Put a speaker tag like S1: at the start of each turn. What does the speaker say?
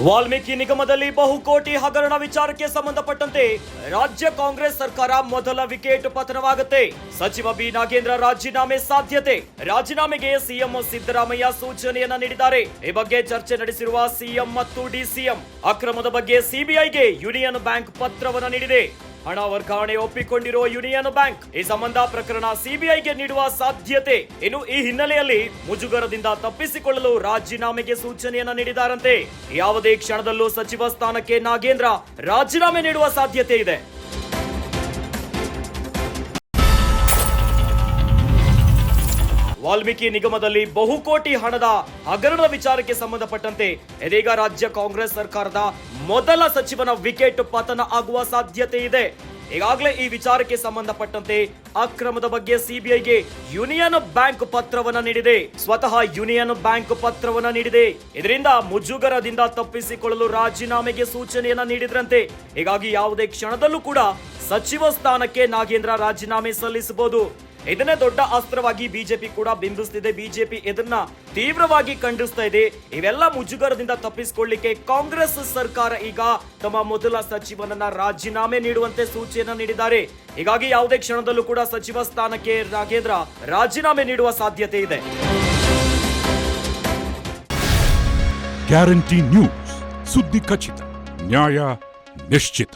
S1: ವಾಲ್ಮೀಕಿ ನಿಗಮದಲ್ಲಿ ಬಹುಕೋಟಿ ಹಗರಣ ವಿಚಾರಕ್ಕೆ ಸಂಬಂಧಪಟ್ಟಂತೆ ರಾಜ್ಯ ಕಾಂಗ್ರೆಸ್ ಸರ್ಕಾರ ಮೊದಲ ವಿಕೆಟ್ ಪತನವಾಗುತ್ತೆ. ಸಚಿವ ಬಿ ನಾಗೇಂದ್ರ ರಾಜೀನಾಮೆ ಸಾಧ್ಯತೆ. ರಾಜೀನಾಮೆಗೆ ಸಿಎಂ ಸಿದ್ದರಾಮಯ್ಯ ಸೂಚನೆಯನ್ನ ನೀಡಿದ್ದಾರೆ. ಈ ಬಗ್ಗೆ ಚರ್ಚೆ ನಡೆಸಿರುವ ಸಿಎಂ ಮತ್ತು ಡಿಸಿಎಂ ಅಕ್ರಮದ ಬಗ್ಗೆ ಸಿಬಿಐಗೆ ಯೂನಿಯನ್ ಬ್ಯಾಂಕ್ ಪತ್ರವನ್ನು ನೀಡಿದೆ. ಹಣ ವರ್ಗಾವಣೆ ಒಪ್ಪಿಕೊಂಡಿರುವ ಯೂನಿಯನ್ ಬ್ಯಾಂಕ್ ಈ ಸಂಬಂಧ ಪ್ರಕರಣ ಸಿಬಿಐಗೆ ನೀಡುವ ಸಾಧ್ಯತೆ. ಇನ್ನು ಈ ಹಿನ್ನೆಲೆಯಲ್ಲಿ ಮುಜುಗರದಿಂದ ತಪ್ಪಿಸಿಕೊಳ್ಳಲು ರಾಜೀನಾಮೆಗೆ ಸೂಚನೆಯನ್ನ ನೀಡಿದ್ದಾರಂತೆ. ಯಾವುದೇ ಕ್ಷಣದಲ್ಲೂ ಸಚಿವ ಸ್ಥಾನಕ್ಕೆ ನಾಗೇಂದ್ರ ರಾಜೀನಾಮೆ ನೀಡುವ ಸಾಧ್ಯತೆ ಇದೆ. ವಾಲ್ಮೀಕಿ ನಿಗಮದಲ್ಲಿ ಬಹುಕೋಟಿ ಹಣದ ಹಗರಣದ ವಿಚಾರಕ್ಕೆ ಸಂಬಂಧಪಟ್ಟಂತೆ ಇದೀಗ ರಾಜ್ಯ ಕಾಂಗ್ರೆಸ್ ಸರ್ಕಾರದ ಮೊದಲ ಸಚಿವನ ವಿಕೆಟ್ ಪತನ ಆಗುವ ಸಾಧ್ಯತೆ ಇದೆ. ಈಗಾಗಲೇ ಈ ವಿಚಾರಕ್ಕೆ ಸಂಬಂಧಪಟ್ಟಂತೆ ಅಕ್ರಮದ ಬಗ್ಗೆ ಸಿಬಿಐಗೆ ಯೂನಿಯನ್ ಬ್ಯಾಂಕ್ ಪತ್ರವನ್ನ ನೀಡಿದೆ. ಸ್ವತಃ ಯೂನಿಯನ್ ಬ್ಯಾಂಕ್ ಪತ್ರವನ್ನ ನೀಡಿದೆ. ಇದರಿಂದ ಮುಜುಗರದಿಂದ ತಪ್ಪಿಸಿಕೊಳ್ಳಲು ರಾಜೀನಾಮೆಗೆ ಸೂಚನೆಯನ್ನ ನೀಡಿದ್ರಂತೆ. ಹೀಗಾಗಿ ಯಾವುದೇ ಕ್ಷಣದಲ್ಲೂ ಕೂಡ ಸಚಿವ ಸ್ಥಾನಕ್ಕೆ ನಾಗೇಂದ್ರ ರಾಜೀನಾಮೆ ಸಲ್ಲಿಸಬಹುದು. ಇದನ್ನೇ ದೊಡ್ಡ ಅಸ್ತ್ರವಾಗಿ ಬಿಜೆಪಿ ಕೂಡ ಬಿಂಬಿಸುತ್ತಿದೆ. ಬಿಜೆಪಿ ಇದನ್ನ ತೀವ್ರವಾಗಿ ಖಂಡಿಸ್ತಾ ಇದೆ. ಇವೆಲ್ಲ ಮುಜುಗರದಿಂದ ತಪ್ಪಿಸಿಕೊಳ್ಳಿಕ್ಕೆ ಕಾಂಗ್ರೆಸ್ ಸರ್ಕಾರ ಈಗ ತಮ್ಮ ಮೊದಲ ಸಚಿವನನ್ನ ರಾಜೀನಾಮೆ ನೀಡುವಂತೆ ಸೂಚನೆ ನೀಡಿದ್ದಾರೆ. ಹೀಗಾಗಿ ಯಾವುದೇ ಕ್ಷಣದಲ್ಲೂ ಕೂಡ ಸಚಿವ ಸ್ಥಾನಕ್ಕೆ ನಾಗೇಂದ್ರ ರಾಜೀನಾಮೆ ನೀಡುವ ಸಾಧ್ಯತೆ ಇದೆ.
S2: ಗ್ಯಾರಂಟಿ ನ್ಯೂಸ್, ಸುದ್ದಿ ಖಚಿತ, ನ್ಯಾಯ ನಿಶ್ಚಿತ.